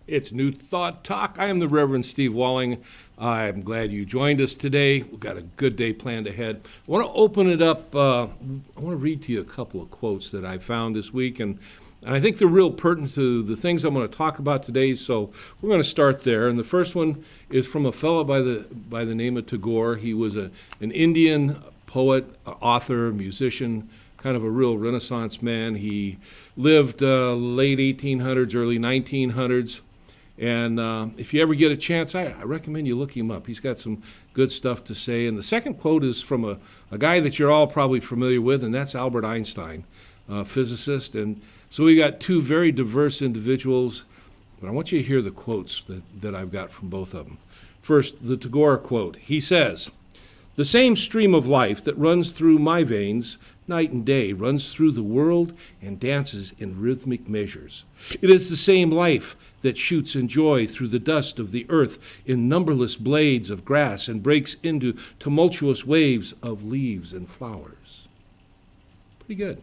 It's New Thought Talk. I am the Rev Steve Walling. I'm glad you joined us today. We've got a good day planned ahead. I want to open it up. I want to read to you a couple of quotes that I found this week, and I think they're real pertinent to the things I'm going to talk about today, so we're going to start there. And the first one is from a fellow by the name of Tagore. He was an Indian poet, author, musician, kind of a real Renaissance man. He lived late 1800s, early 1900s. And if you ever get a chance, I recommend you look him up. He's got some good stuff to say. And the second quote is from a guy that you're all probably familiar with, and that's Albert Einstein, a physicist. And so we got two very diverse individuals, but I want you to hear the quotes that I've got from both of them. First, the Tagore quote. He says, "The same stream of life that runs through my veins night and day runs through the world and dances in rhythmic measures. It is the same life that shoots in joy through the dust of the earth in numberless blades of grass and breaks into tumultuous waves of leaves and flowers." Pretty good.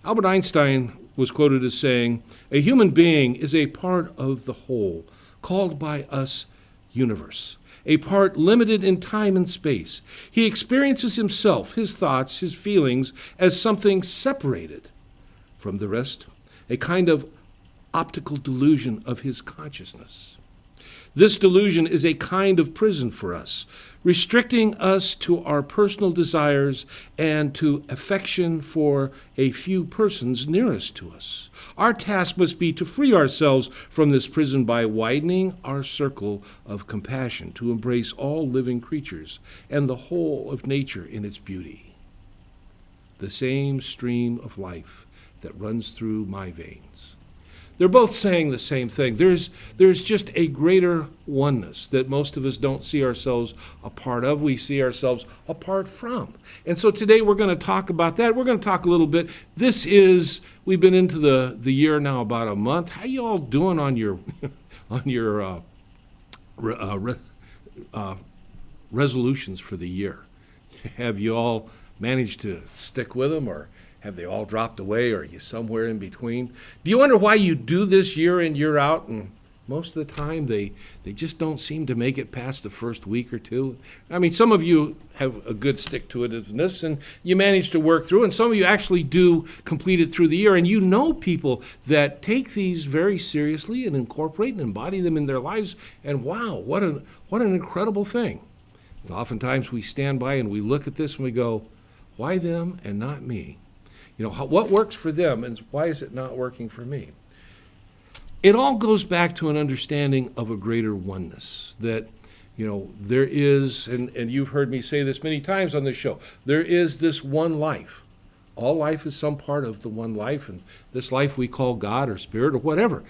Albert Einstein was quoted as saying, "A human being is a part of the whole, called by us universe, a part limited in time and space. He experiences himself, his thoughts, his feelings, as something separated from the rest, a kind of optical delusion of his consciousness. This delusion is a kind of prison for us, restricting us to our personal desires and to affection for a few persons nearest to us. Our task must be to free ourselves from this prison by widening our circle of compassion to embrace all living creatures and the whole of nature in its beauty. The same stream of life that runs through my veins." They're both saying the same thing. There's just a greater oneness that most of us don't see ourselves a part of. We see ourselves apart from. And so today we're going to talk about that. We're going to talk a little bit. We've been into the year now about a month. How you all doing on your resolutions for the year? Have you all managed to stick with them, or have they all dropped away, or are you somewhere in between? Do you wonder why you do this year in, year out, and most of the time they just don't seem to make it past the first week or two? I mean, some of you have a good stick-to-itiveness, and you manage to work through, and some of you actually do complete it through the year, and you know people that take these very seriously and incorporate and embody them in their lives, and wow, what an incredible thing. Oftentimes we stand by and we look at this and we go, why them and not me? You know, what works for them, and why is it not working for me? It all goes back to an understanding of a greater oneness, that, you know, there is, and you've heard me say this many times on this show, there is this one life. All life is some part of the one life, and this life we call God or Spirit or whatever.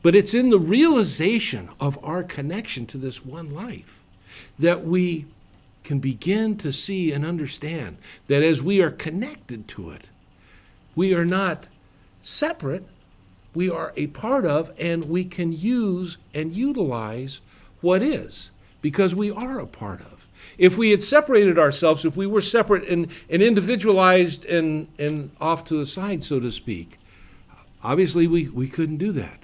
But it's in the realization of our connection to this one life that we can begin to see and understand that as we are connected to it, we are not separate, we are a part of, and we can use and utilize what is, because we are a part of. If we had separated ourselves, if we were separate and individualized and off to the side, so to speak, obviously we couldn't do that.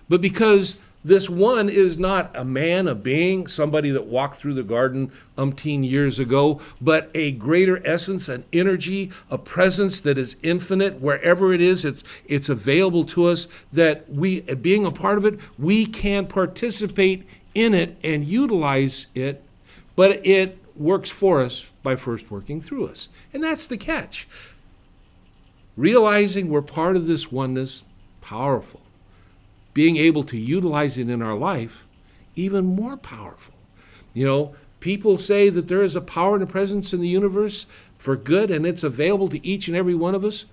But because this one is not a man, a being, somebody that walked through the garden umpteen years ago, but a greater essence, an energy, a presence that is infinite. Wherever it is, it's available to us, that we, being a part of it, we can participate in it and utilize it, but it works for us by first working through us. And that's the catch. Realizing we're part of this oneness, powerful. Being able to utilize it in our life, even more powerful. You know, people say that there is a power and a presence in the universe for good, and it's available to each and every one of us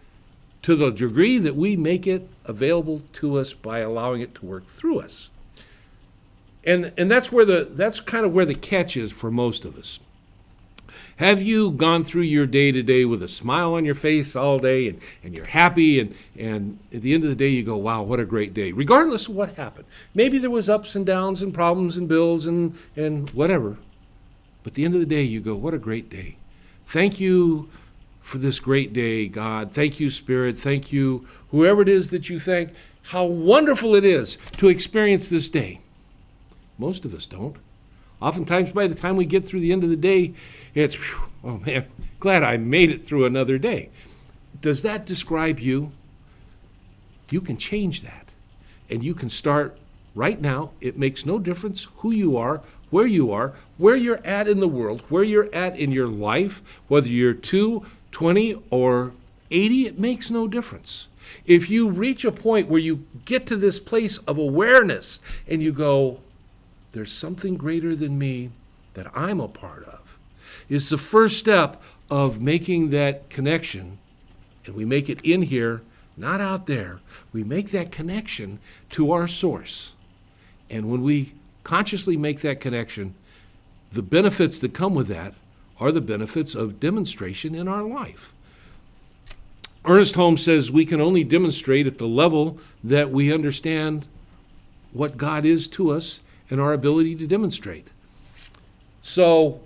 to the degree that we make it available to us by allowing it to work through us. And that's kind of where the catch is for most of us. Have you gone through your day-to-day with a smile on your face all day, and you're happy, and at the end of the day you go, wow, what a great day, regardless of what happened? Maybe there was ups and downs and problems and bills and whatever. But at the end of the day you go, what a great day. Thank you for this great day, God. Thank you, Spirit. Thank you, whoever it is that you thank. How wonderful it is to experience this day. Most of us don't. Oftentimes, by the time we get through the end of the day, it's, whew, oh man, glad I made it through another day. Does that describe you? You can change that. And you can start right now. It makes no difference who you are, where you're at in the world, where you're at in your life, whether you're 2, 20, or 80, it makes no difference. If you reach a point where you get to this place of awareness and you go, there's something greater than me that I'm a part of, is the first step of making that connection. And we make it in here, not out there. We make that connection to our source. And when we consciously make that connection, the benefits that come with that are the benefits of demonstration in our life. Ernest Holmes says we can only demonstrate at the level that we understand what God is to us and our ability to demonstrate. So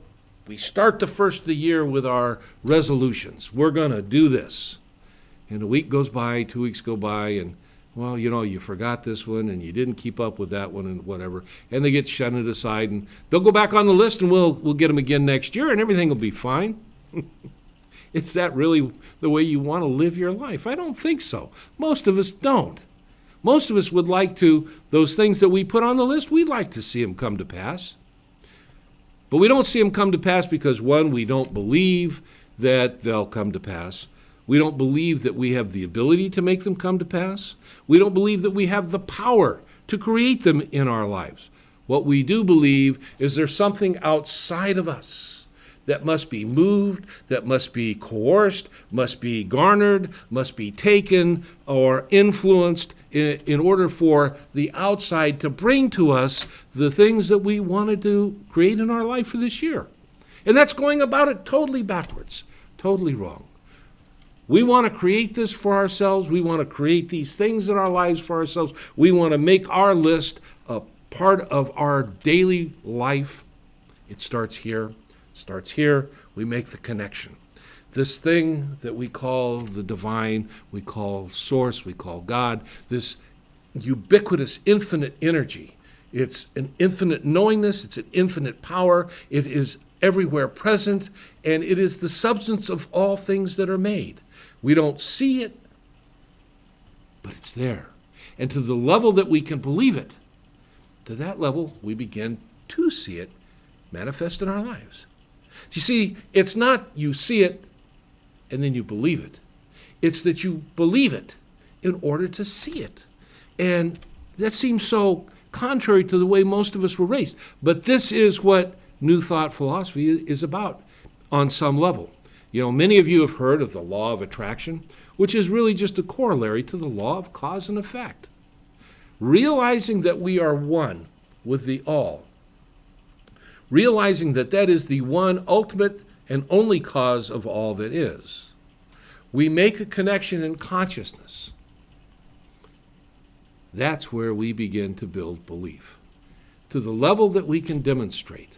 we start the first of the year with our resolutions. We're going to do this. And a week goes by, 2 weeks go by, and, well, you forgot this one, and you didn't keep up with that one, and whatever. And they get shunted aside, and they'll go back on the list, and we'll get them again next year, and everything will be fine. Is that really the way you want to live your life? I don't think so. Most of us don't. Most of us would like to, those things that we put on the list, we'd like to see them come to pass. But we don't see them come to pass because, one, we don't believe that they'll come to pass. We don't believe that we have the ability to make them come to pass. We don't believe that we have the power to create them in our lives. What we do believe is there's something outside of us that must be moved, that must be coerced, must be garnered, must be taken or influenced in order for the outside to bring to us the things that we wanted to create in our life for this year. And that's going about it totally backwards, totally wrong. We want to create this for ourselves. We want to create these things in our lives for ourselves. We want to make our list a part of our daily life. It starts here. We make the connection. This thing that we call the divine, we call source, we call God, this ubiquitous infinite energy. It's an infinite knowingness, it's an infinite power, it is everywhere present, and it is the substance of all things that are made. We don't see it, but it's there. And to the level that we can believe it, to that level we begin to see it manifest in our lives. You see, it's not you see it and then you believe it. It's that you believe it in order to see it. And that seems so contrary to the way most of us were raised. But this is what New Thought philosophy is about on some level. Many of you have heard of the law of attraction, which is really just a corollary to the law of cause and effect. Realizing that we are one with the all. Realizing that is the one ultimate and only cause of all that is. We make a connection in consciousness. That's where we begin to build belief. To the level that we can demonstrate.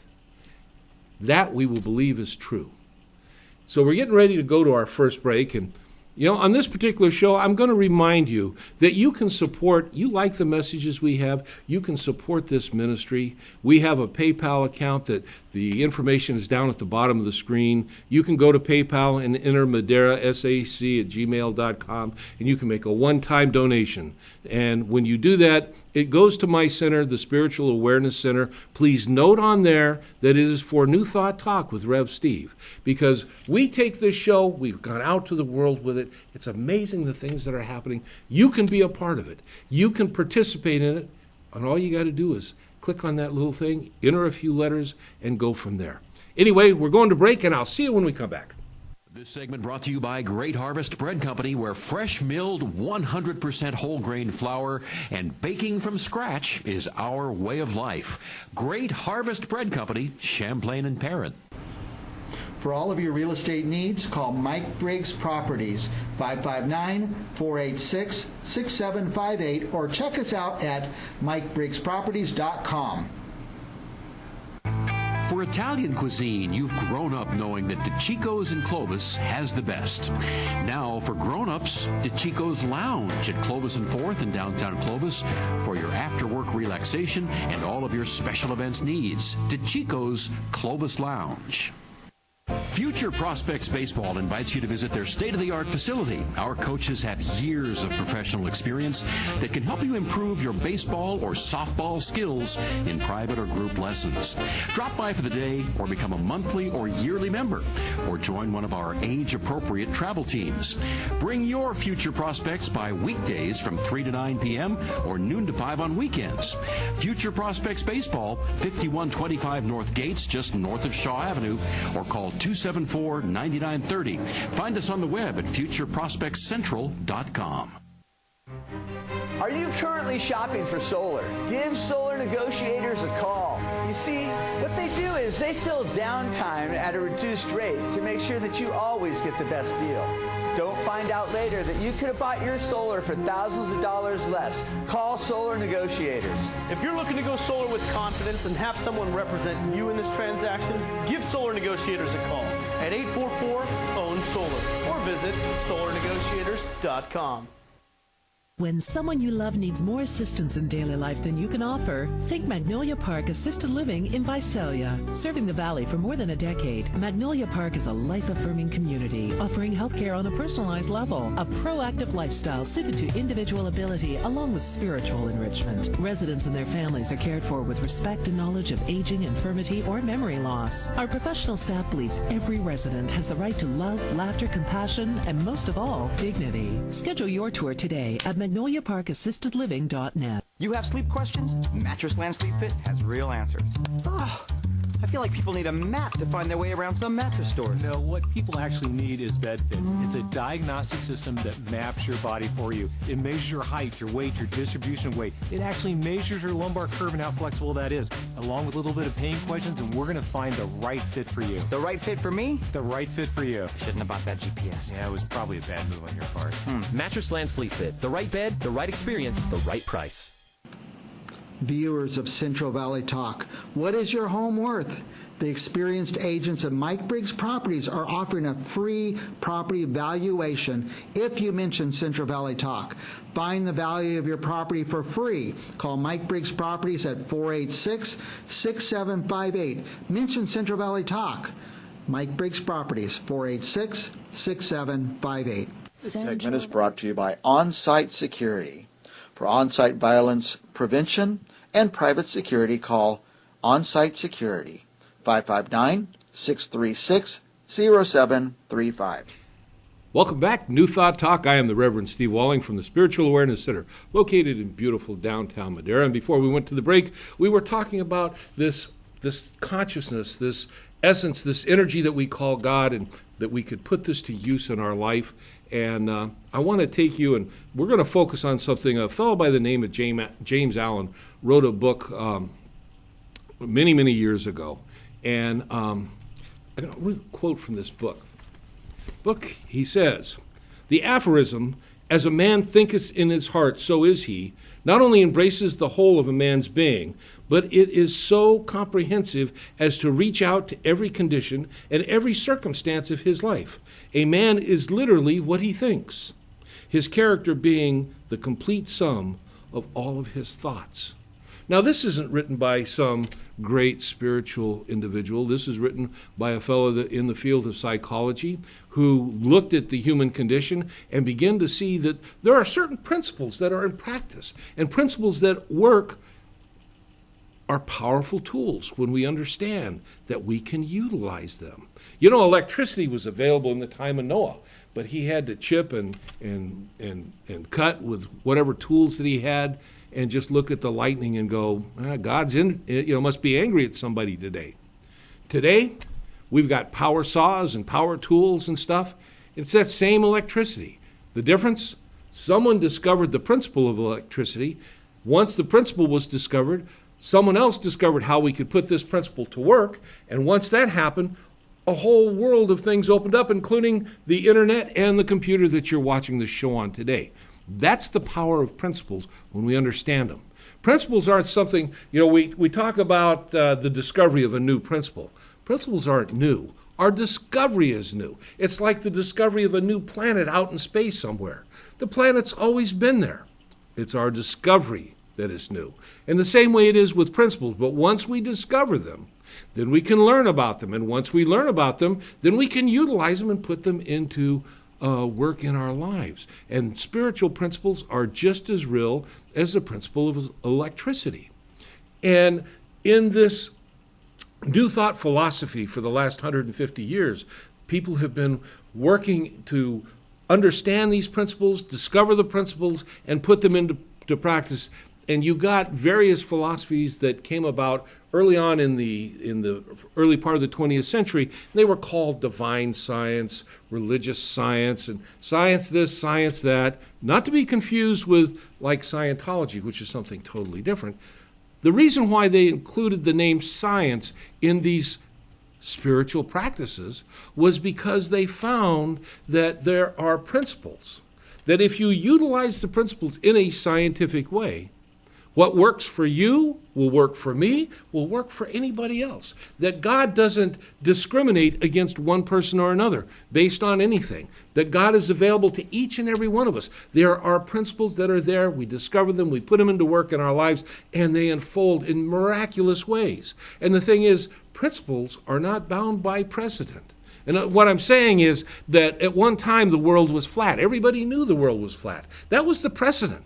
That we will believe is true. So we're getting ready to go to our first break, and on this particular show, I'm going to remind you that you can support, you like the messages we have, you can support this ministry. We have a PayPal account that the information is down at the bottom of the screen. You can go to PayPal and enter Madeira, SAC@gmail.com, and you can make a one-time donation. And when you do that, it goes to my center, the Spiritual Awareness Center. Please note on there that it is for New Thought Talk with Rev Steve, because we take this show, we've gone out to the world with it. It's amazing the things that are happening. You can be a part of it. You can participate in it, and all you got to do is click on that little thing, enter a few letters, and go from there. Anyway, we're going to break, and I'll see you when we come back. This segment brought to you by Great Harvest Bread Company, where fresh milled 100% whole grain flour and baking from scratch is our way of life. Great Harvest Bread Company, Champlain and Perrin. For all of your real estate needs, call Mike Briggs Properties, 559-486-6758, or check us out at MikeBriggsProperties.com. For Italian cuisine, you've grown up knowing that DeCicco's in Clovis has the best. Now, for grown-ups, DeCicco's Lounge at Clovis and 4th in downtown Clovis for your after-work relaxation and all of your special events needs. DeCicco's Clovis Lounge. Future Prospects Baseball invites you to visit their state-of-the-art facility. Our coaches have years of professional experience that can help you improve your baseball or softball skills in private or group lessons. Drop by for the day or become a monthly or yearly member, or join one of our age-appropriate travel teams. Bring your future prospects by weekdays from 3 to 9 p.m. or noon to 5 on weekends. Future Prospects Baseball, 5125 North Gates, just north of Shaw Avenue, or call 274-9930. Find us on the web at futureprospectscentral.com. Are you currently shopping for solar? Give Solar Negotiators a call. You see, what they do is they fill downtime at a reduced rate to make sure that you always get the best deal. Don't find out later that you could have bought your solar for thousands of dollars less. Call Solar Negotiators. If you're looking to go solar with confidence and have someone represent you in this transaction, give Solar Negotiators a call at 844-OWN-SOLAR or visit solarnegotiators.com. When someone you love needs more assistance in daily life than you can offer, think Magnolia Park Assisted Living in Visalia. Serving the Valley for more than a decade, Magnolia Park is a life-affirming community, offering healthcare on a personalized level, a proactive lifestyle suited to individual ability along with spiritual enrichment. Residents and their families are cared for with respect and knowledge of aging, infirmity, or memory loss. Our professional staff believes every resident has the right to love, laughter, compassion, and most of all, dignity. Schedule your tour today at MagnoliaParkAssistedLiving.net. You have sleep questions? Mattress Land Sleep Fit has real answers. Oh, I feel like people need a map to find their way around some mattress stores. No, what people actually need is BedFit. It's a diagnostic system that maps your body for you. It measures your height, your weight, your distribution of weight. It actually measures your lumbar curve and how flexible that is, along with a little bit of pain questions, and we're going to find the right fit for you. The right fit for me? The right fit for you. Shouldn't have bought that GPS. Yeah, it was probably a bad move on your part. Mattress Land Sleep Fit. The right bed, the right experience, the right price. Viewers of Central Valley Talk, what is your home worth? The experienced agents of Mike Briggs Properties are offering a free property valuation if you mention Central Valley Talk. Find the value of your property for free. Call Mike Briggs Properties at 486-6758. Mention Central Valley Talk. Mike Briggs Properties, 486-6758. This segment is brought to you by On-Site Security. For on-site violence prevention and private security, call On-Site Security, 559-636-0735. Welcome back, New Thought Talk. I am the Reverend Steve Walling from the Spiritual Awareness Center, located in beautiful downtown Madera. And before we went to the break, we were talking about this consciousness, this essence, this energy that we call God, and that we could put this to use in our life. And I want to take you, and we're going to focus on something. A fellow by the name of James Allen wrote a book many, many years ago. And I'm going to quote from this book. He says, "The aphorism, as a man thinketh in his heart, so is he, not only embraces the whole of a man's being, but it is so comprehensive as to reach out to every condition and every circumstance of his life. A man is literally what he thinks, his character being the complete sum of all of his thoughts." Now, this isn't written by some great spiritual individual. This is written by a fellow in the field of psychology who looked at the human condition and began to see that there are certain principles that are in practice, and principles that work are powerful tools when we understand that we can utilize them. You know, electricity was available in the time of Noah, but he had to chip and cut with whatever tools that he had, and just look at the lightning and go, God's must be angry at somebody today. Today, we've got power saws and power tools and stuff. It's that same electricity. The difference, someone discovered the principle of electricity. Once the principle was discovered, someone else discovered how we could put this principle to work, and once that happened, a whole world of things opened up, including the internet and the computer that you're watching this show on today. That's the power of principles when we understand them. Principles aren't something, we talk about the discovery of a new principle. Principles aren't new. Our discovery is new. It's like the discovery of a new planet out in space somewhere. The planet's always been there. It's our discovery that is new. And the same way it is with principles, but once we discover them, then we can learn about them. And once we learn about them, then we can utilize them and put them into work in our lives. And spiritual principles are just as real as the principle of electricity. And in this New Thought philosophy for the last 150 years, people have been working to understand these principles, discover the principles, and put them into practice. And you got various philosophies that came about early on in the early part of the 20th century. They were called divine science, religious science, and science this, science that, not to be confused with like Scientology, which is something totally different. The reason why they included the name science in these spiritual practices was because they found that there are principles, that if you utilize the principles in a scientific way, what works for you will work for me, will work for anybody else. That God doesn't discriminate against one person or another based on anything. That God is available to each and every one of us. There are principles that are there. We discover them, we put them into work in our lives, and they unfold in miraculous ways. And the thing is, principles are not bound by precedent. And what I'm saying is that at one time the world was flat. Everybody knew the world was flat. That was the precedent.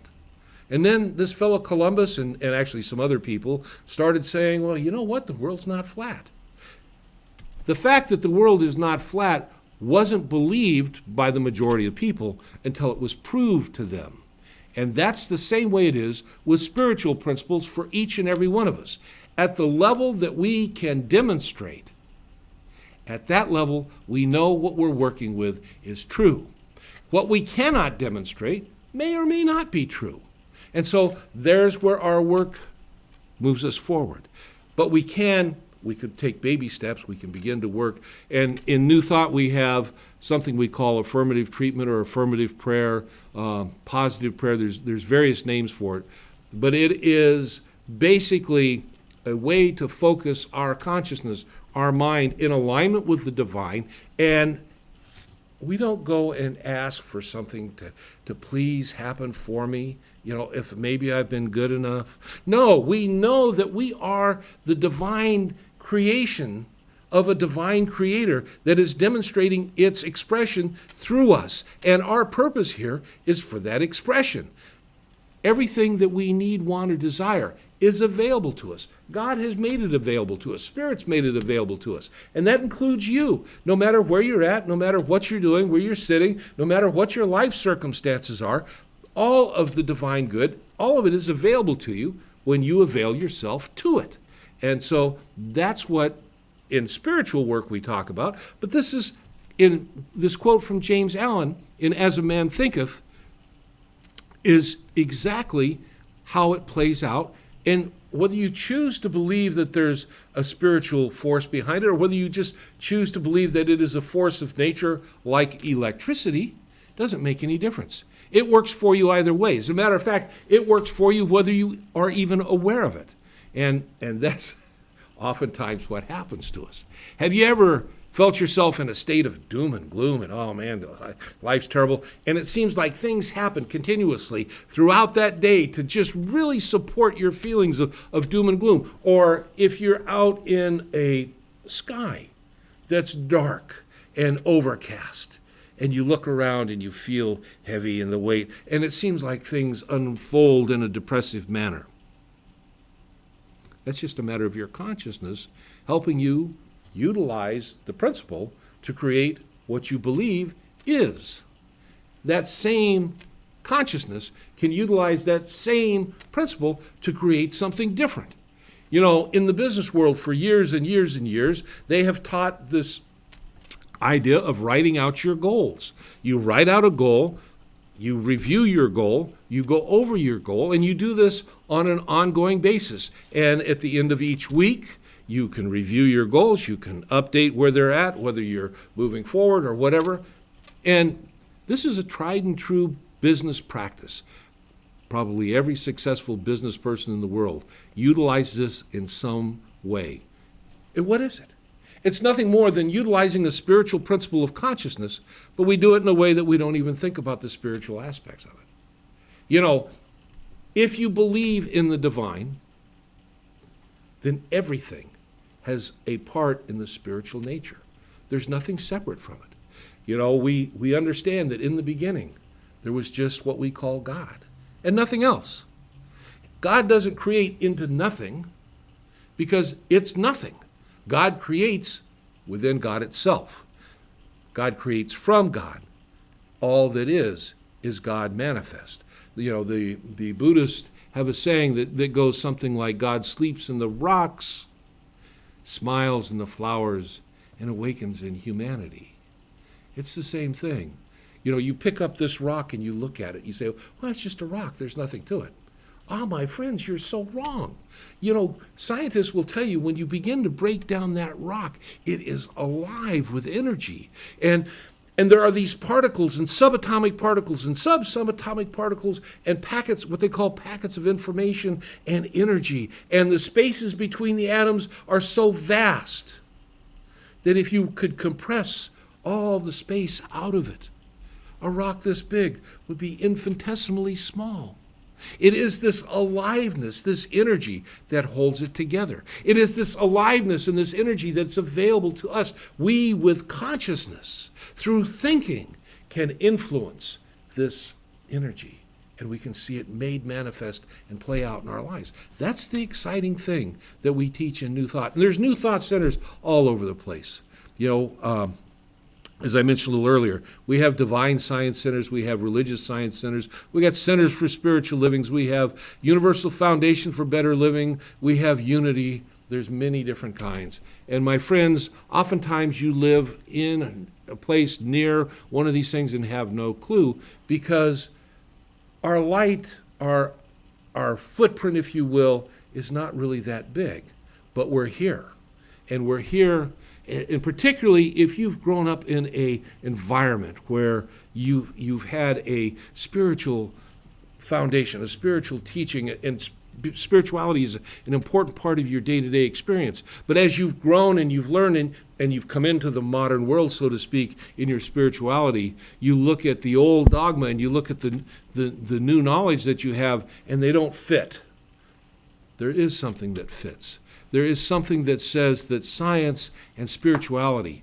And then this fellow Columbus and actually some other people started saying, well, you know what? The world's not flat. The fact that the world is not flat wasn't believed by the majority of people until it was proved to them. And that's the same way it is with spiritual principles for each and every one of us. At the level that we can demonstrate, at that level, we know what we're working with is true. What we cannot demonstrate may or may not be true. And so there's where our work moves us forward. But we could take baby steps, we can begin to work. And in New Thought, we have something we call affirmative treatment or affirmative prayer, positive prayer. There's various names for it. But it is basically a way to focus our consciousness, our mind, in alignment with the divine. And we don't go and ask for something to please happen for me, if maybe I've been good enough. No, we know that we are the divine creation of a divine creator that is demonstrating its expression through us. And our purpose here is for that expression. Everything that we need, want, or desire is available to us. God has made it available to us. Spirit's made it available to us. And that includes you. No matter where you're at, no matter what you're doing, where you're sitting, no matter what your life circumstances are, all of the divine good, all of it is available to you when you avail yourself to it. And so that's what in spiritual work we talk about. But this is in this quote from James Allen in As a Man Thinketh is exactly how it plays out. And whether you choose to believe that there's a spiritual force behind it, or whether you just choose to believe that it is a force of nature like electricity, doesn't make any difference. It works for you either way. As a matter of fact, it works for you whether you are even aware of it. And that's oftentimes what happens to us. Have you ever felt yourself in a state of doom and gloom and, oh man, life's terrible, and it seems like things happen continuously throughout that day to just really support your feelings of doom and gloom? Or if you're out in a sky that's dark and overcast, and you look around and you feel heavy in the weight, and it seems like things unfold in a depressive manner. That's just a matter of your consciousness helping you utilize the principle to create what you believe is. That same consciousness can utilize that same principle to create something different. You know, in the business world for years and years and years, they have taught this idea of writing out your goals. You write out a goal, you review your goal, you go over your goal, and you do this on an ongoing basis. And at the end of each week, you can review your goals, you can update where they're at, whether you're moving forward or whatever. And this is a tried and true business practice. Probably every successful business person in the world utilizes this in some way. And what is it? It's nothing more than utilizing the spiritual principle of consciousness, but we do it in a way that we don't even think about the spiritual aspects of it. You know, if you believe in the divine, then everything has a part in the spiritual nature. There's nothing separate from it. You know, we understand that in the beginning, there was just what we call God and nothing else. God doesn't create into nothing because it's nothing. God creates within God itself. God creates from God. All that is God manifest. You know, the Buddhists have a saying that goes something like, God sleeps in the rocks, smiles in the flowers, and awakens in humanity. It's the same thing. You know, you pick up this rock and you look at it. You say, well, it's just a rock. There's nothing to it. Ah, my friends, you're so wrong. You know, scientists will tell you when you begin to break down that rock, it is alive with energy. And there are these particles and subatomic particles and subatomic particles and packets, what they call packets of information and energy. And the spaces between the atoms are so vast that if you could compress all the space out of it, a rock this big would be infinitesimally small. It is this aliveness, this energy that holds it together. It is this aliveness and this energy that's available to us. We, with consciousness, through thinking, can influence this energy. And we can see it made manifest and play out in our lives. That's the exciting thing that we teach in New Thought. And there's New Thought centers all over the place. You know, as I mentioned a little earlier, we have divine science centers, we have religious science centers, we got centers for spiritual livings, we have Universal Foundation for Better Living, we have Unity. There's many different kinds. And my friends, oftentimes you live in a place near one of these things and have no clue, because our light, our footprint, if you will, is not really that big. But we're here. And we're here. And particularly if you've grown up in an environment where you've had a spiritual foundation, a spiritual teaching, and spirituality is an important part of your day-to-day experience. But as you've grown and you've learned and you've come into the modern world, so to speak, in your spirituality, you look at the old dogma and you look at the new knowledge that you have, and they don't fit. There is something that fits. There is something that says that science and spirituality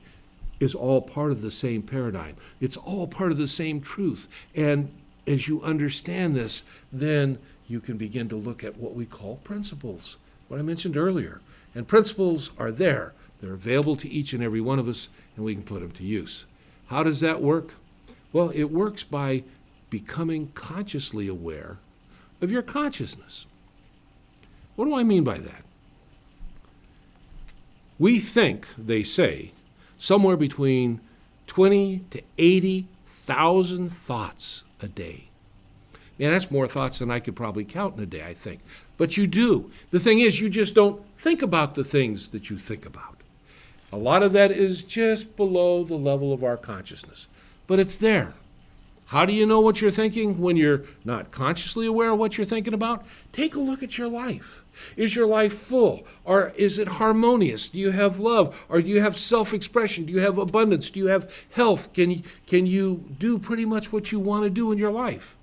is all part of the same paradigm. It's all part of the same truth. And as you understand this, then you can begin to look at what we call principles, what I mentioned earlier. And principles are there. They're available to each and every one of us, and we can put them to use. How does that work? Well, it works by becoming consciously aware of your consciousness. What do I mean by that? We think, they say, somewhere between 20 to 80,000 thoughts a day. Man, that's more thoughts than I could probably count in a day, I think. But you do. The thing is, you just don't think about the things that you think about. A lot of that is just below the level of our consciousness. But it's there. How do you know what you're thinking when you're not consciously aware of what you're thinking about? Take a look at your life. Is your life full? Or is it harmonious? Do you have love? Or do you have self-expression? Do you have abundance? Do you have health? Can you do pretty much what you want to do in your life?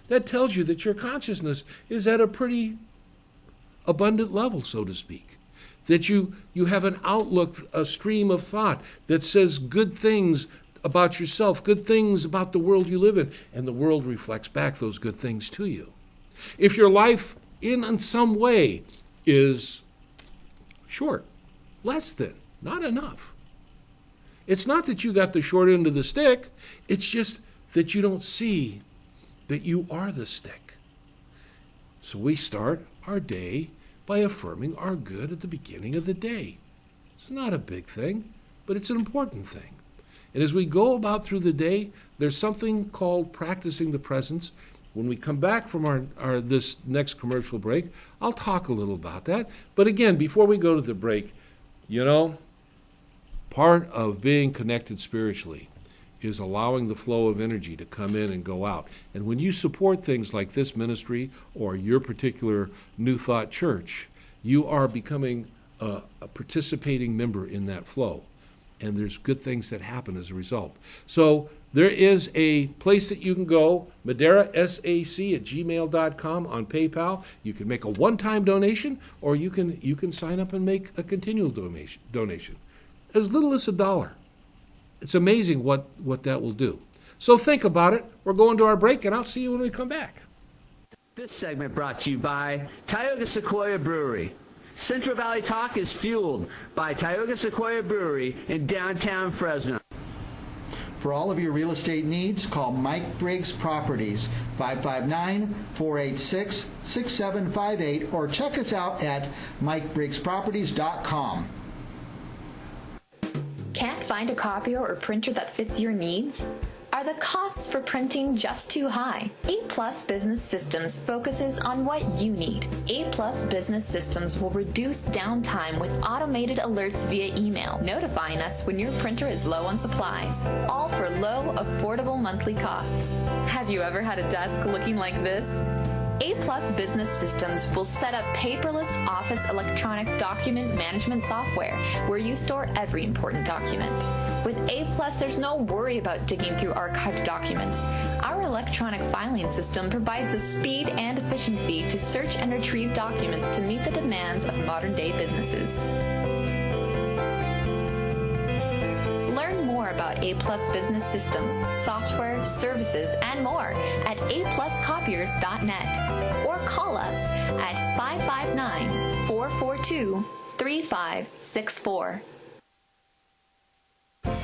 That tells you that your consciousness is at a pretty abundant level, so to speak. That you have an outlook, a stream of thought that says good things about yourself, good things about the world you live in, and the world reflects back those good things to you. If your life in some way is short, less than, not enough. It's not that you got the short end of the stick, it's just that you don't see that you are the stick. So we start our day by affirming our good at the beginning of the day. It's not a big thing, but it's an important thing. And as we go about through the day, there's something called practicing the presence. When we come back from our this next commercial break, I'll talk a little about that. But again, before we go to the break, part of being connected spiritually is allowing the flow of energy to come in and go out. And when you support things like this ministry or your particular New Thought church, you are becoming a participating member in that flow. And there's good things that happen as a result. So there is a place that you can go, maderasac@gmail.com on PayPal. You can make a one-time donation, or you can sign up and make a continual donation. As little as $1. It's amazing what that will do. So think about it. We're going to our break, and I'll see you when we come back. This segment brought to you by Tioga Sequoia Brewery. Central Valley Talk is fueled by Tioga Sequoia Brewery in downtown Fresno. For all of your real estate needs, call Mike Briggs Properties, 559-486-6758, or check us out at MikeBriggsProperties.com. Can't find a copier or printer that fits your needs? Are the costs for printing just too high? A+ Business Systems focuses on what you need. A+ Business Systems will reduce downtime with automated alerts via email, notifying us when your printer is low on supplies, all for low, affordable monthly costs. Have you ever had a desk looking like this? A+ Business Systems will set up paperless office electronic document management software where you store every important document. With A+, there's no worry about digging through archived documents. Our electronic filing system provides the speed and efficiency to search and retrieve documents to meet the demands of modern-day businesses. Learn more about A+ Business Systems, software, services, and more at apluscopiers.net or call us at 559-442-3564.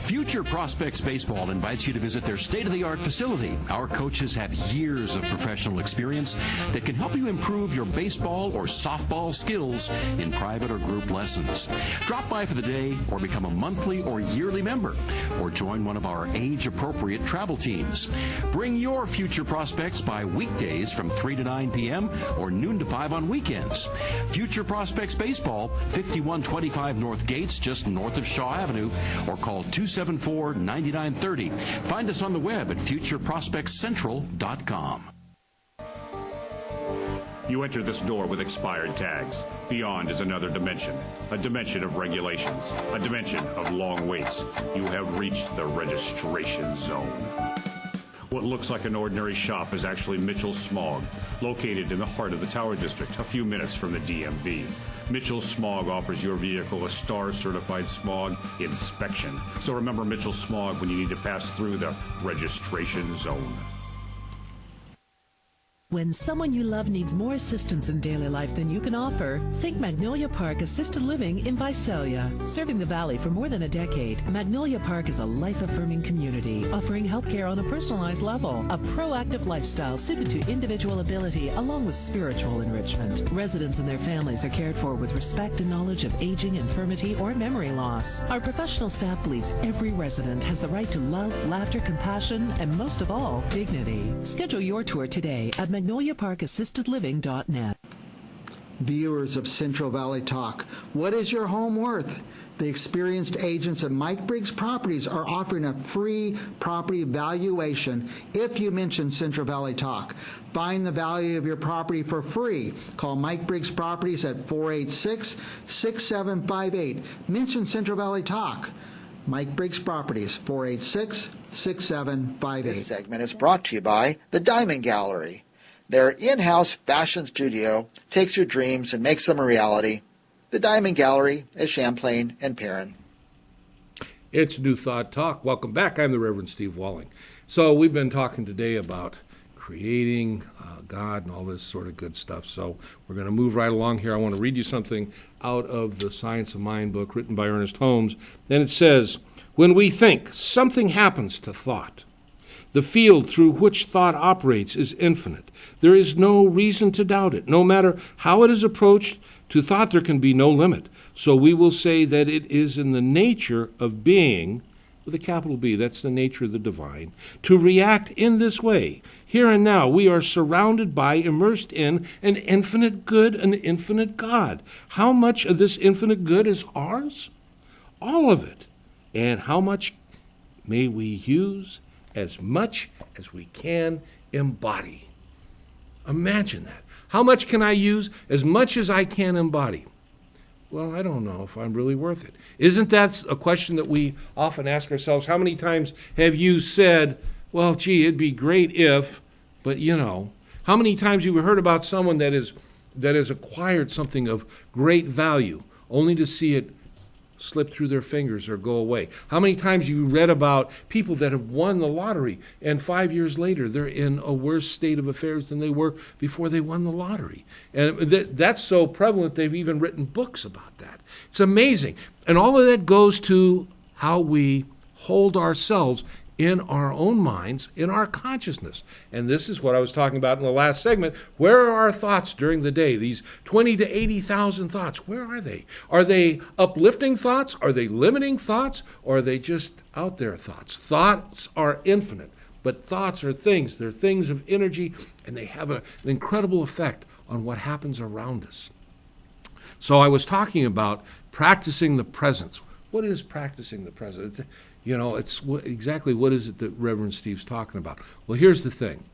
Future Prospects Baseball invites you to visit their state-of-the-art facility. Our coaches have years of professional experience that can help you improve your baseball or softball skills in private or group lessons. Drop by for the day or become a monthly or yearly member or join one of our age-appropriate travel teams. Bring your future prospects by weekdays from 3 to 9 p.m. or noon to 5 on weekends. Future Prospects Baseball, 5125 North Gates, just north of Shaw Avenue, or call 274-9930. Find us on the web at futureprospectscentral.com. You enter this door with expired tags. Beyond is another dimension, a dimension of regulations, a dimension of long waits. You have reached the registration zone. What looks like an ordinary shop is actually Mitchell Smog, located in the heart of the Tower District, a few minutes from the DMV. Mitchell Smog offers your vehicle a STAR-certified smog inspection. So remember Mitchell Smog when you need to pass through the registration zone. When someone you love needs more assistance in daily life than you can offer, think Magnolia Park Assisted Living in Visalia. Serving the Valley for more than a decade, Magnolia Park is a life-affirming community, offering healthcare on a personalized level, a proactive lifestyle suited to individual ability along with spiritual enrichment. Residents and their families are cared for with respect and knowledge of aging, infirmity, or memory loss. Our professional staff believes every resident has the right to love, laughter, compassion, and most of all, dignity. Schedule your tour today at MagnoliaParkAssistedLiving.net. Viewers of Central Valley Talk, what is your home worth? The experienced agents at Mike Briggs Properties are offering a free property valuation if you mention Central Valley Talk. Find the value of your property for free. Call Mike Briggs Properties at 486-6758. Mention Central Valley Talk. Mike Briggs Properties, 486-6758. This segment is brought to you by the Diamond Gallery. Their in-house fashion studio takes your dreams and makes them a reality. The Diamond Gallery is Champlain and Perrin. It's New Thought Talk. Welcome back. I'm the Reverend Steve Walling. So we've been talking today about creating God and all this sort of good stuff. So we're going to move right along here. I want to read you something out of the Science of Mind book written by Ernest Holmes. And it says, when we think, something happens to thought. The field through which thought operates is infinite. There is no reason to doubt it. No matter how it is approached, To thought there can be no limit. So we will say that it is in the nature of being, with a capital B, that's the nature of the divine, to react in this way. Here and now, we are surrounded by, immersed in an infinite good, an infinite God. How much of this infinite good is ours? All of it. And how much may we use? As much as we can embody. Imagine that. How much can I use? As much as I can embody. Well, I don't know if I'm really worth it. Isn't that a question that we often ask ourselves? How many times have you said, well, gee, it'd be great if, but you know. How many times have you heard about someone that has acquired something of great value, only to see it slip through their fingers or go away? How many times have you read about people that have won the lottery and 5 years later they're in a worse state of affairs than they were before they won the lottery? And that's so prevalent they've even written books about that. It's amazing. And all of that goes to how we hold ourselves in our own minds, in our consciousness. And this is what I was talking about in the last segment. Where are our thoughts during the day? These 20 to 80,000 thoughts, where are they? Are they uplifting thoughts? Are they limiting thoughts? Or are they just out there thoughts? Thoughts are infinite, but thoughts are things. They're things of energy, and they have an incredible effect on what happens around us. So I was talking about practicing the presence. What is practicing the presence? Exactly what is it that Reverend Steve's talking about? Well, here's the thing.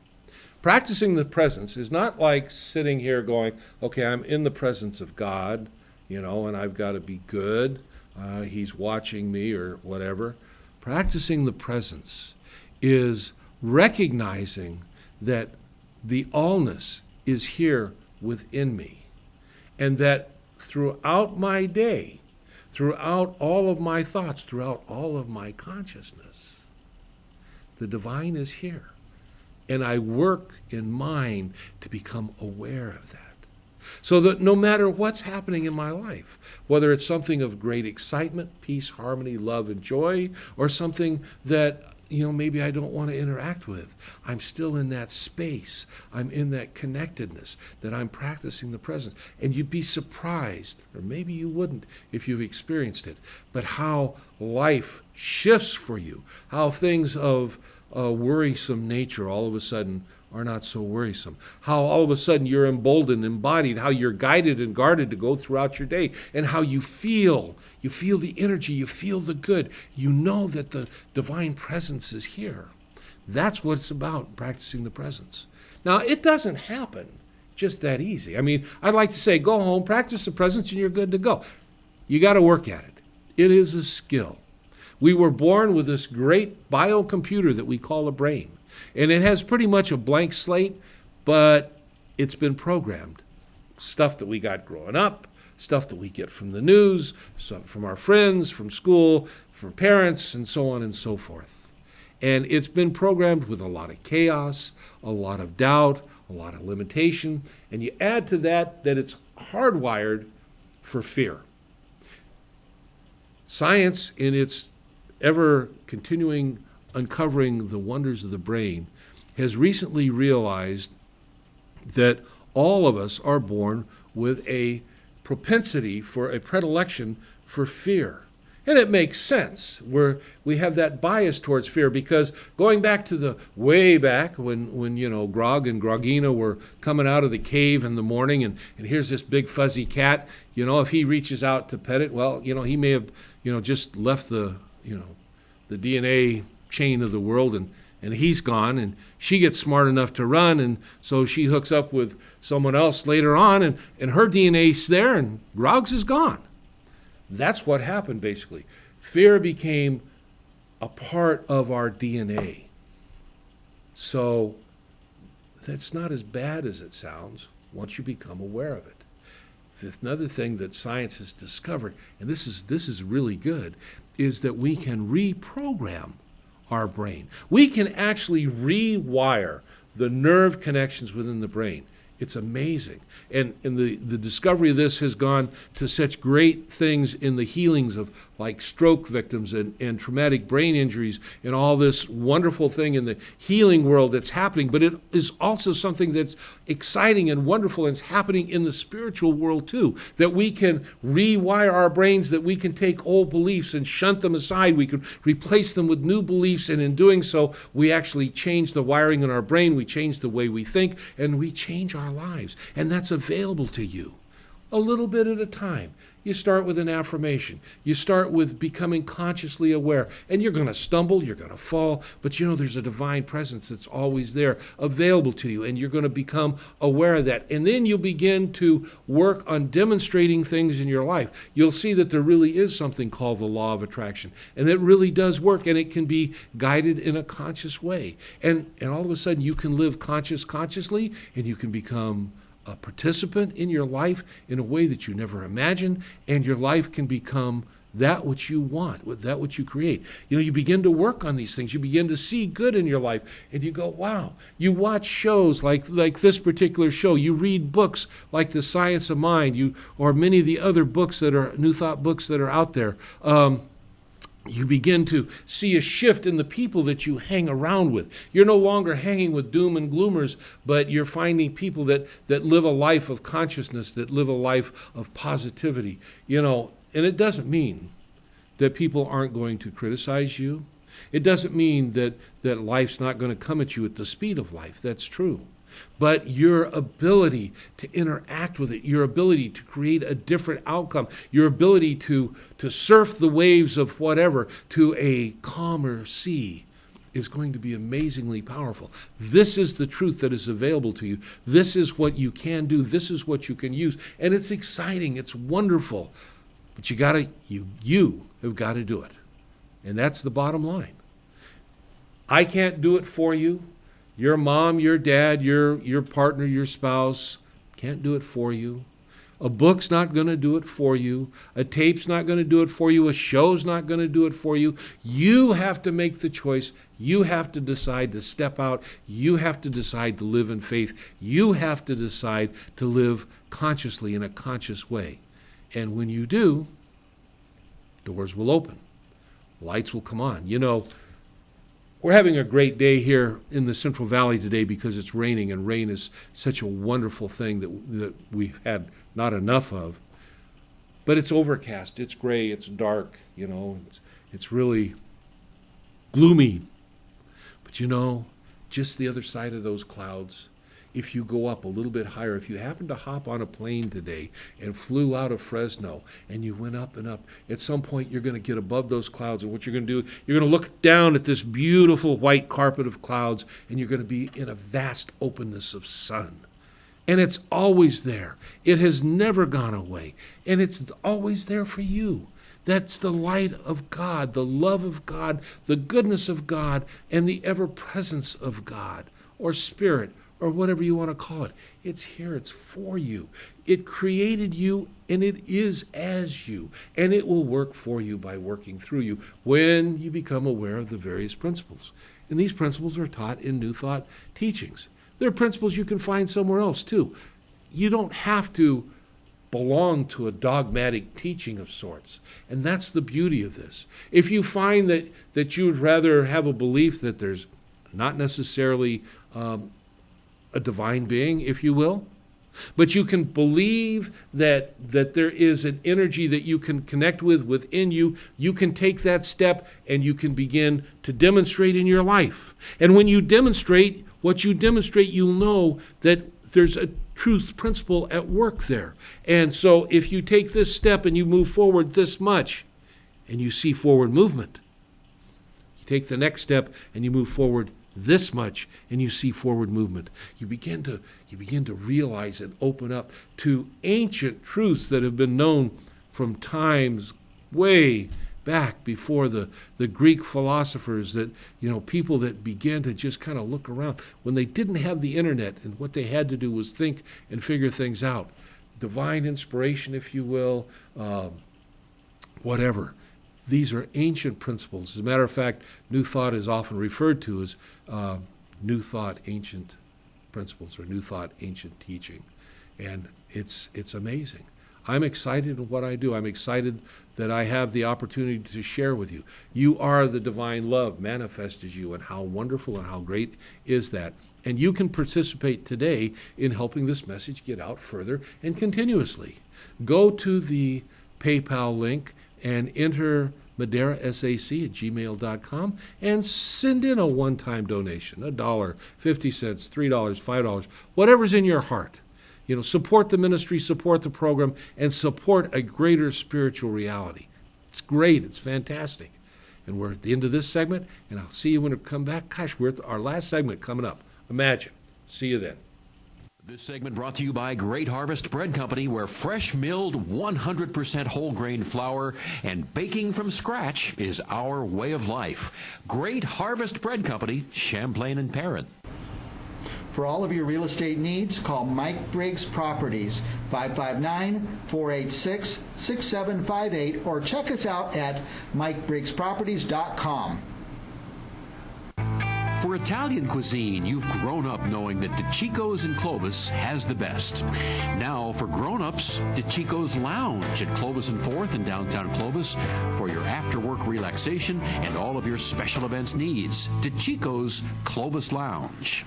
Practicing the presence is not like sitting here going, okay, I'm in the presence of God, and I've got to be good. He's watching me or whatever. Practicing the presence is recognizing that the allness is here within me, and that throughout my day, throughout all of my thoughts, throughout all of my consciousness, the divine is here. And I work in mind to become aware of that. So that no matter what's happening in my life, whether it's something of great excitement, peace, harmony, love, and joy, or something that maybe I don't want to interact with, I'm still in that space. I'm in that connectedness, that I'm practicing the presence. And you'd be surprised, or maybe you wouldn't if you've experienced it, but how life shifts for you, how things of a worrisome nature all of a sudden are not so worrisome. How all of a sudden you're emboldened, embodied, how you're guided and guarded to go throughout your day, and how you feel the energy, you feel the good. You know that the divine presence is here. That's what it's about, practicing the presence. Now, it doesn't happen just that easy. I mean, I'd like to say, go home, practice the presence, and you're good to go. You got to work at it. It is a skill. We were born with this great biocomputer that we call a brain. And it has pretty much a blank slate, but it's been programmed. Stuff that we got growing up, stuff that we get from the news, from our friends, from school, from parents, and so on and so forth. And it's been programmed with a lot of chaos, a lot of doubt, a lot of limitation. And you add to that it's hardwired for fear. Science, in its ever-continuing uncovering the wonders of the brain, has recently realized that all of us are born with a propensity for a predilection for fear. And it makes sense. We have that bias towards fear because going back to the way back when Grog and Grogina were coming out of the cave in the morning and here's this big fuzzy cat, if he reaches out to pet it, well, he may have, just left the DNA chain of the world and he's gone, and she gets smart enough to run, and so she hooks up with someone else later on, and her DNA's there, and Grog's is gone. That's what happened, basically. Fear became a part of our DNA. So that's not as bad as it sounds once you become aware of it. Another thing that science has discovered, and this is really good, is that we can reprogram our brain. We can actually rewire the nerve connections within the brain. It's amazing. And the discovery of this has gone to such great things in the healings of like stroke victims and traumatic brain injuries and all this wonderful thing in the healing world that's happening. But it is also something that's exciting and wonderful, and it's happening in the spiritual world too, that we can rewire our brains, that we can take old beliefs and shunt them aside. We can replace them with new beliefs, and in doing so, we actually change the wiring in our brain, we change the way we think, and we change our lives. And that's available to you a little bit at a time. You start with an affirmation. You start with becoming consciously aware. And you're going to stumble, you're going to fall, but you know there's a divine presence that's always there, available to you, and you're going to become aware of that. And then you'll begin to work on demonstrating things in your life. You'll see that there really is something called the law of attraction, and it really does work, and it can be guided in a conscious way. And all of a sudden you can live consciously, and you can become a participant in your life in a way that you never imagined, and your life can become that which you want, that which you create. You know, you begin to work on these things. You begin to see good in your life, and you go, wow. You watch shows like this particular show. You read books like The Science of Mind, or many of the other books that are New Thought books that are out there. You begin to see a shift in the people that you hang around with. You're no longer hanging with doom and gloomers, but you're finding people that live a life of consciousness, that live a life of positivity. You know, and it doesn't mean that people aren't going to criticize you. It doesn't mean that life's not going to come at you at the speed of life. That's true. But your ability to interact with it, your ability to create a different outcome, your ability to surf the waves of whatever to a calmer sea is going to be amazingly powerful. This is the truth that is available to you. This is what you can do. This is what you can use. And it's exciting. It's wonderful. But you have got to do it. And that's the bottom line. I can't do it for you. Your mom, your dad, your partner, your spouse can't do it for you. A book's not going to do it for you. A tape's not going to do it for you. A show's not going to do it for you. You have to make the choice. You have to decide to step out. You have to decide to live in faith. You have to decide to live consciously in a conscious way. And when you do, doors will open. Lights will come on. You know, we're having a great day here in the Central Valley today because it's raining, and rain is such a wonderful thing that we've had not enough of. But it's overcast, it's gray, it's dark, you know, it's really gloomy. But you know, just the other side of those clouds, if you go up a little bit higher, if you happen to hop on a plane today and flew out of Fresno and you went up and up, at some point you're going to get above those clouds, and what you're going to do, you're going to look down at this beautiful white carpet of clouds, and you're going to be in a vast openness of sun. And it's always there. It has never gone away, and it's always there for you. That's the light of God, the love of God, the goodness of God, and the ever-presence of God, or Spirit, or whatever you want to call it. It's here, it's for you. It created you, and it is as you, and it will work for you by working through you when you become aware of the various principles. And these principles are taught in New Thought teachings. They're principles you can find somewhere else too. You don't have to belong to a dogmatic teaching of sorts, and that's the beauty of this. If you find that you would rather have a belief that there's not necessarily a divine being, if you will, but you can believe that there is an energy that you can connect with within you, you can take that step and you can begin to demonstrate in your life. And when you demonstrate what you demonstrate, you'll know that there's a truth principle at work there. And so if you take this step and you move forward this much, and you see forward movement, you take the next step and you move forward this much, and you see forward movement. You begin to realize and open up to ancient truths that have been known from times way back before the Greek philosophers, that, you know, people that began to just kind of look around when they didn't have the internet, and what they had to do was think and figure things out. Divine inspiration, if you will, whatever. These are ancient principles. As a matter of fact, New Thought is often referred to as New Thought, ancient principles or New Thought, Ancient Teaching. And it's amazing. I'm excited in what I do. I'm excited that I have the opportunity to share with you. You are the divine love manifest as you, and how wonderful and how great is that. And you can participate today in helping this message get out further and continuously. Go to the PayPal link and enter madeirasac@gmail.com and send in a one-time donation, $1, 50 cents, $3, $5, whatever's in your heart. Support the ministry, support the program, and support a greater spiritual reality. It's great. It's fantastic. And we're at the end of this segment, and I'll see you when we come back. Gosh, we're at our last segment coming up. Imagine. See you then. This segment brought to you by Great Harvest Bread Company, where fresh milled 100% whole grain flour and baking from scratch is our way of life. Great Harvest Bread Company, Champlain and Perrin. For all of your real estate needs, call Mike Briggs Properties, 559-486-6758, or check us out at MikeBriggsProperties.com. For Italian cuisine, you've grown up knowing that DiCicco's in Clovis has the best. Now, for grown-ups, DiCicco's Lounge at Clovis and 4th in downtown Clovis for your after-work relaxation and all of your special events needs. DiCicco's Clovis Lounge.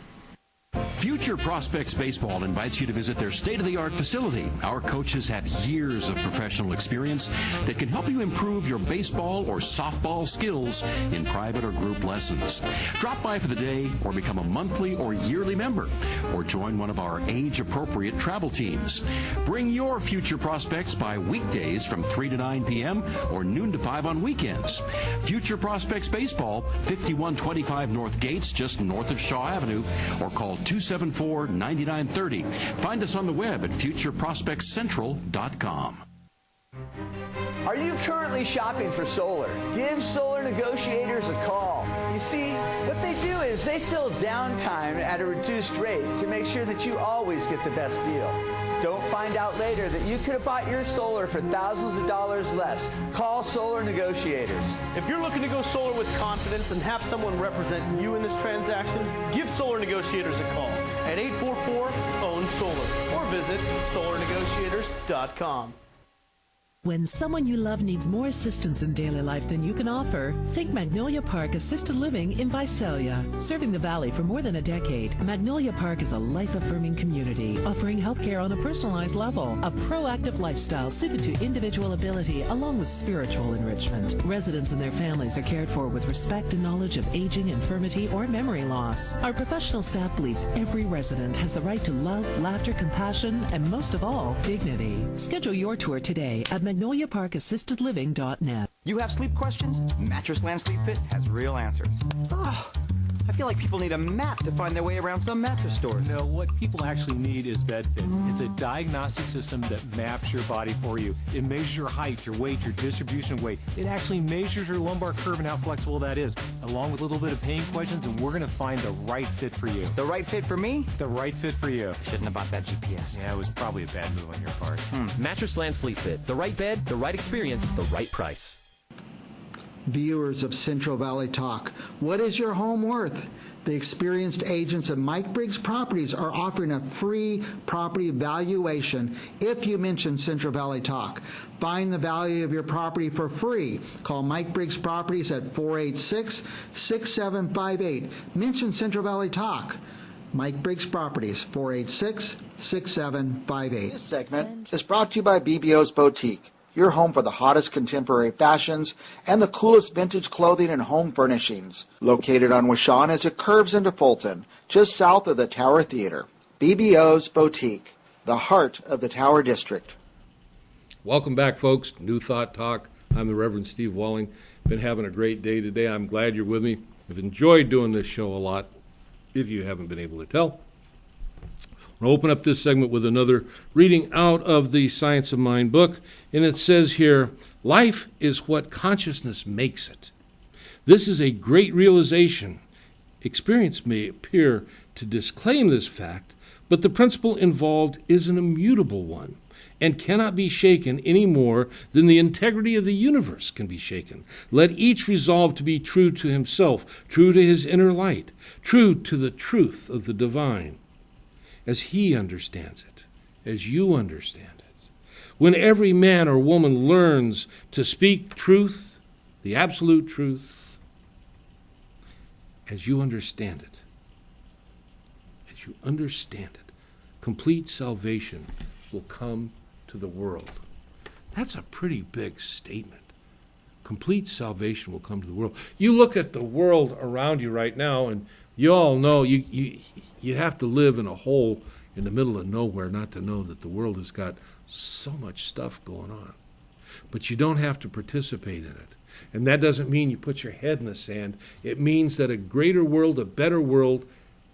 Future Prospects Baseball invites you to visit their state-of-the-art facility. Our coaches have years of professional experience that can help you improve your baseball or softball skills in private or group lessons. Drop by for the day or become a monthly or yearly member, or join one of our age-appropriate travel teams. Bring your future prospects by weekdays from 3 to 9 p.m. or noon to 5 on weekends. Future Prospects Baseball, 5125 North Gates, just north of Shaw Avenue, or call 274-9930. Find us on the web at futureprospectscentral.com. Are you currently shopping for solar? Give solar negotiators a call. You see, what they do is they fill downtime at a reduced rate to make sure that you always get the best deal. Don't find out later that you could have bought your solar for thousands of dollars less. Call Solar Negotiators. If you're looking to go solar with confidence and have someone represent you in this transaction, give Solar Negotiators a call at 844-OWN-SOLAR or visit solarnegotiators.com. When someone you love needs more assistance in daily life than you can offer, think Magnolia Park Assisted Living in Visalia. Serving the Valley for more than a decade, Magnolia Park is a life-affirming community, offering healthcare on a personalized level, a proactive lifestyle suited to individual ability along with spiritual enrichment. Residents and their families are cared for with respect and knowledge of aging, infirmity, or memory loss. Our professional staff believes every resident has the right to love, laughter, compassion, and most of all, dignity. Schedule your tour today at MagnoliaParkAssistedLiving.net. You have sleep questions? Mattress Land Sleep Fit has real answers. Oh, I feel like people need a map to find their way around some mattress stores. No, what people actually need is BedFit. It's a diagnostic system that maps your body for you. It measures your height, your weight, your distribution of weight. It actually measures your lumbar curve and how flexible that is, along with a little bit of pain questions, and we're going to find the right fit for you. The right fit for me? The right fit for you. Shouldn't have bought that GPS. Yeah, it was probably a bad move on your part. Mattress Land Sleep Fit. The right bed, the right experience, the right price. Viewers of Central Valley Talk, what is your home worth? The experienced agents of Mike Briggs Properties are offering a free property valuation if you mention Central Valley Talk. Find the value of your property for free. Call Mike Briggs Properties at 486-6758. Mention Central Valley Talk. Mike Briggs Properties, 486-6758. This segment is brought to you by BBO's Boutique, your home for the hottest contemporary fashions and the coolest vintage clothing and home furnishings. Located on Washon as it curves into Fulton, just south of the Tower Theater. BBO's Boutique, the heart of the Tower District. Welcome back, folks. New Thought Talk. I'm the Reverend Steve Walling. Been having a great day today. I'm glad you're with me. I've enjoyed doing this show a lot, if you haven't been able to tell. I'll open up this segment with another reading out of the Science of Mind book, and it says here, life is what consciousness makes it. This is a great realization. Experience may appear to disclaim this fact, but the principle involved is an immutable one and cannot be shaken any more than the integrity of the universe can be shaken. Let each resolve to be true to himself, true to his inner light, true to the truth of the divine. as he understands it, as you understand it. When every man or woman learns to speak truth, the absolute truth, as you understand it, complete salvation will come to the world. That's a pretty big statement. Complete salvation will come to the world. You look at the world around you right now, and you all know you have to live in a hole in the middle of nowhere not to know that the world has got so much stuff going on. But you don't have to participate in it. And that doesn't mean you put your head in the sand. It means that a greater world, a better world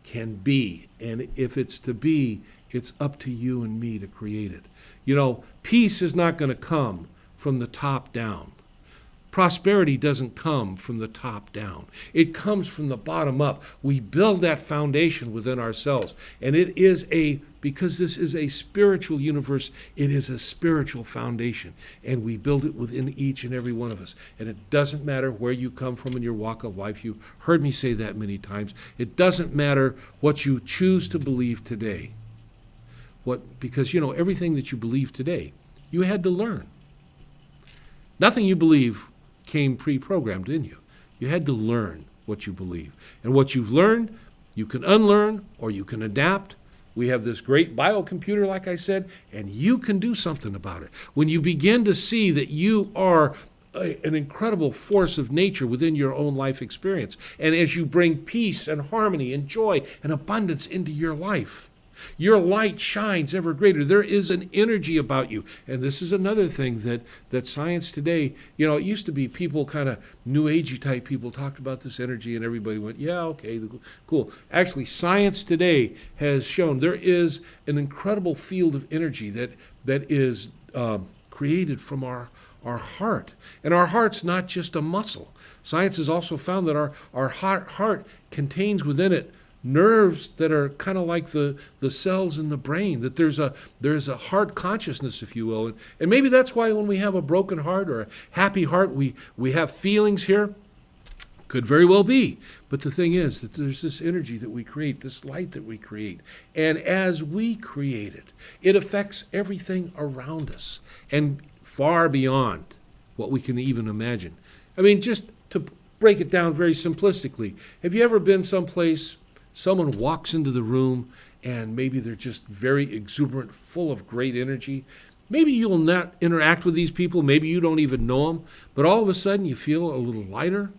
can be. And if it's to be, it's up to you and me to create it. You know, peace is not going to come from the top down. Prosperity doesn't come from the top down. It comes from the bottom up. We build that foundation within ourselves. And it is because this is a spiritual universe, it is a spiritual foundation. And we build it within each and every one of us. And it doesn't matter where you come from in your walk of life. You've heard me say that many times. It doesn't matter what you choose to believe today. Because, you know, everything that you believe today, you had to learn. Nothing you believe came pre-programmed, didn't you? You had to learn what you believe. And what you've learned, you can unlearn or you can adapt. We have this great biocomputer, like I said, and you can do something about it. When you begin to see that you are an incredible force of nature within your own life experience, and as you bring peace and harmony and joy and abundance into your life, your light shines ever greater. There is an energy about you. And this is another thing that science today, you know, it used to be people kind of new agey type people talked about this energy and everybody went, yeah, okay, cool. Actually, science today has shown there is an incredible field of energy that is created from our heart. And our heart's not just a muscle. Science has also found that our heart contains within it nerves that are kind of like the cells in the brain, that there's a heart consciousness, if you will. And maybe that's why when we have a broken heart or a happy heart, we have feelings here. Could very well be. But the thing is that there's this energy that we create, this light that we create. And as we create it, it affects everything around us and far beyond what we can even imagine. I mean, just to break it down very simplistically, have you ever been someplace, someone walks into the room and maybe they're just very exuberant, full of great energy? Maybe you'll not interact with these people, maybe you don't even know them, but all of a sudden you feel a little lighter,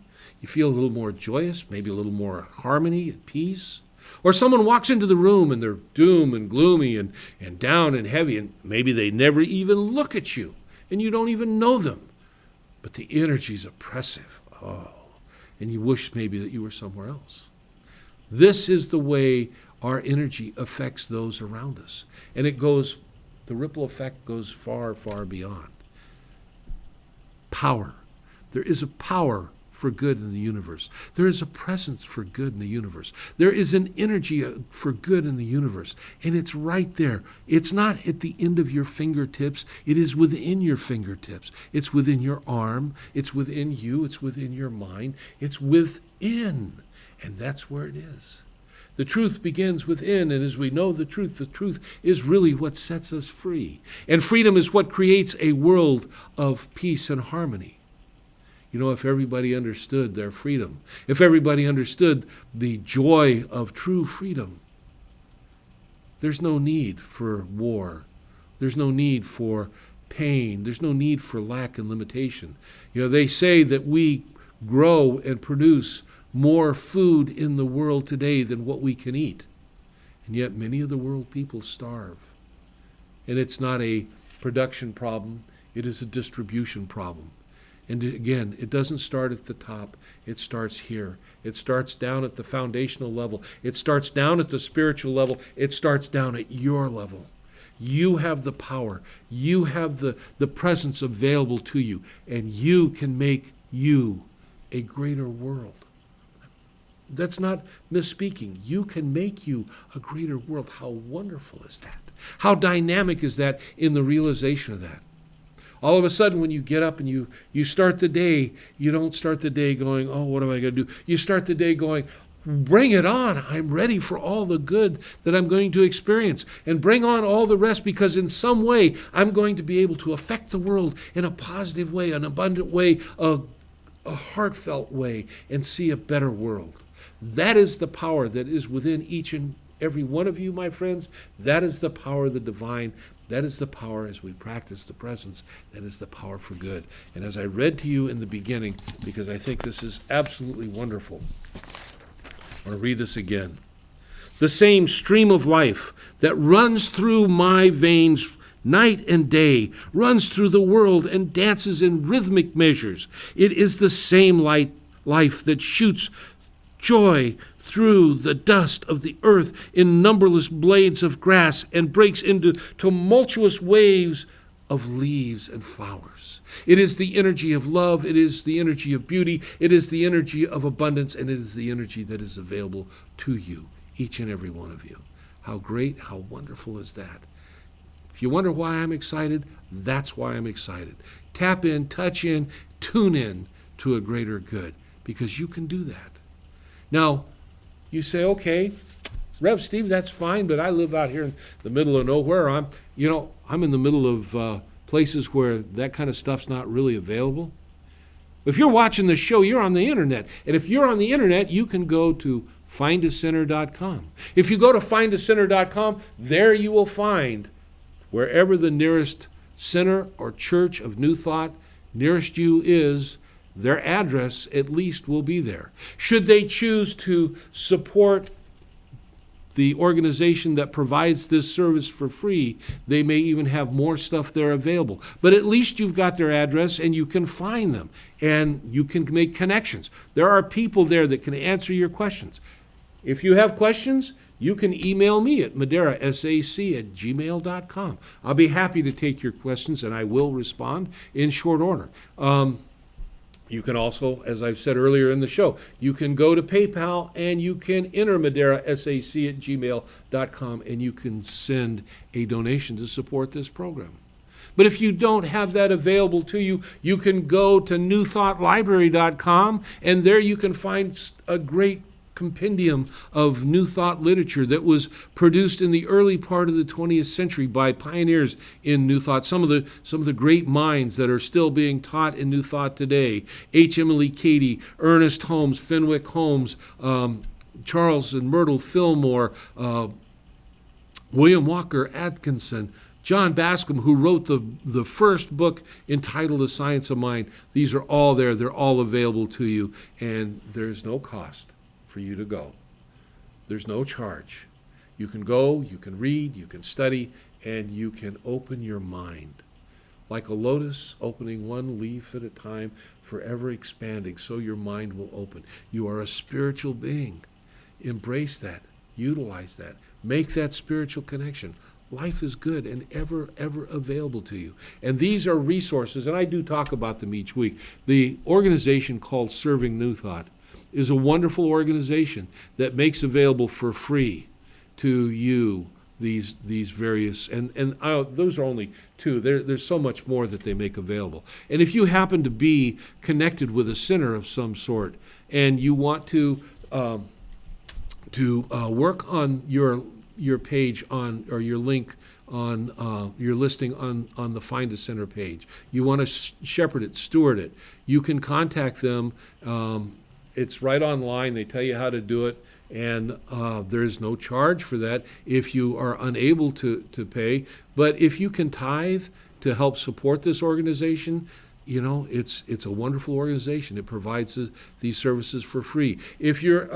you feel a little more joyous, maybe a little more harmony and peace. Or someone walks into the room and they're doom and gloomy and down and heavy, and maybe they never even look at you and you don't even know them, but the energy's oppressive. Oh, and you wish maybe that you were somewhere else. This is the way our energy affects those around us. And the ripple effect goes far, far beyond. Power. There is a power for good in the universe. There is a presence for good in the universe. There is an energy for good in the universe. And it's right there. It's not at the end of your fingertips. It is within your fingertips. It's within your arm. It's within you. It's within your mind. It's within. And that's where it is. The truth begins within, and as we know the truth is really what sets us free. And freedom is what creates a world of peace and harmony. You know, if everybody understood their freedom, if everybody understood the joy of true freedom, there's no need for war. There's no need for pain. There's no need for lack and limitation. You know, they say that we grow and produce more food in the world today than what we can eat. And yet many of the world people starve. And it's not a production problem, it is a distribution problem. And again, it doesn't start at the top, it starts here. It starts down at the foundational level. It starts down at the spiritual level. It starts down at your level. You have the power. You have the presence available to you. And you can make you a greater world. That's not misspeaking. You can make you a greater world. How wonderful is that? How dynamic is that in the realization of that? All of a sudden, when you get up and you start the day, you don't start the day going, oh, what am I going to do? You start the day going, Bring it on. I'm ready for all the good that I'm going to experience. And bring on all the rest, because in some way I'm going to be able to affect the world in a positive way, an abundant way, a heartfelt way, and see a better world. That is the power that is within each and every one of you, my friends. That is the power of the divine. That is the power as we practice the presence. That is the power for good. And as I read to you in the beginning, because I think this is absolutely wonderful, I want to read this again. The same stream of life that runs through my veins night and day, runs through the world and dances in rhythmic measures. It is the same life that shoots joy through the dust of the earth in numberless blades of grass and breaks into tumultuous waves of leaves and flowers. It is the energy of love. It is the energy of beauty. It is the energy of abundance, and it is the energy that is available to you, each and every one of you. How great, how wonderful is that? If you wonder why I'm excited, that's why I'm excited. Tap in, touch in, tune in to a greater good, because you can do that. Now, you say, okay, Rev Steve, that's fine, but I live out here in the middle of nowhere. I'm in the middle of places where that kind of stuff's not really available. If you're watching the show, you're on the internet. And if you're on the internet, you can go to findacenter.com. If you go to findacenter.com, there you will find wherever the nearest center or church of New Thought nearest you is, their address at least will be there. Should they choose to support the organization that provides this service for free, they may even have more stuff there available. But at least you've got their address and you can find them and you can make connections. There are people there that can answer your questions. If you have questions, you can email me at maderasac@gmail.com. I'll be happy to take your questions and I will respond in short order. You can also, as I've said earlier in the show, you can go to PayPal and you can enter maderasac@gmail.com and you can send a donation to support this program. But if you don't have that available to you, you can go to newthoughtlibrary.com and there you can find a great compendium of New Thought literature that was produced in the early part of the 20th century by pioneers in New Thought, some of the great minds that are still being taught in New Thought today. H. Emily Cady, Ernest Holmes, Fenwick Holmes, Charles and Myrtle Fillmore, William Walker Atkinson, John Bascom, who wrote the first book entitled The Science of Mind. These are all there. They're all available to you, and there's no cost for you to go. There's no charge. You can go, you can read, you can study, and you can open your mind. Like a lotus opening one leaf at a time, forever expanding, so your mind will open. You are a spiritual being. Embrace that. Utilize that. Make that spiritual connection. Life is good and ever, ever available to you. And these are resources, and I do talk about them each week. The organization called Serving New Thought is a wonderful organization that makes available for free to you these various, and those are only two. There's so much more that they make available. And if you happen to be connected with a center of some sort and you want to work on your page on, or your link on your listing on the Find a Center page, you want to shepherd it, steward it, you can contact them. It's right online. They tell you how to do it, and there is no charge for that if you are unable to pay. But if you can tithe to help support this organization, you know, it's a wonderful organization. It provides these services for free. If you're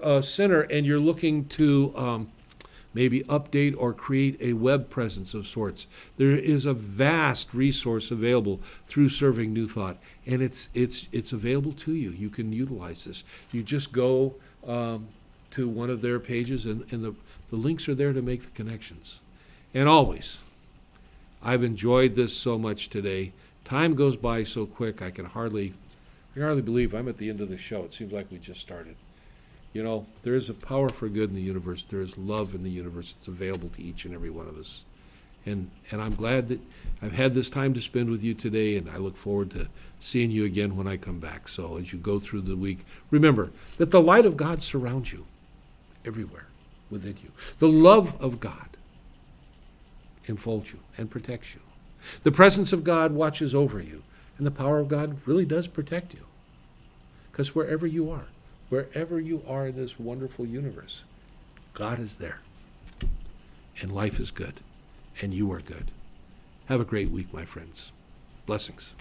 a center and you're looking to maybe update or create a web presence of sorts, there is a vast resource available through Serving New Thought, and it's available to you. You can utilize this. You just go to one of their pages, and the links are there to make the connections. And always, I've enjoyed this so much today. Time goes by so quick, I can hardly believe I'm at the end of the show. It seems like we just started. You know, there is a power for good in the universe. There is love in the universe. It's available to each and every one of us. And I'm glad that I've had this time to spend with you today, and I look forward to seeing you again when I come back. So as you go through the week, remember that the light of God surrounds you everywhere within you. The love of God enfolds you and protects you. The presence of God watches over you, and the power of God really does protect you. Because wherever you are in this wonderful universe, God is there. And life is good. And you are good. Have a great week, my friends. Blessings.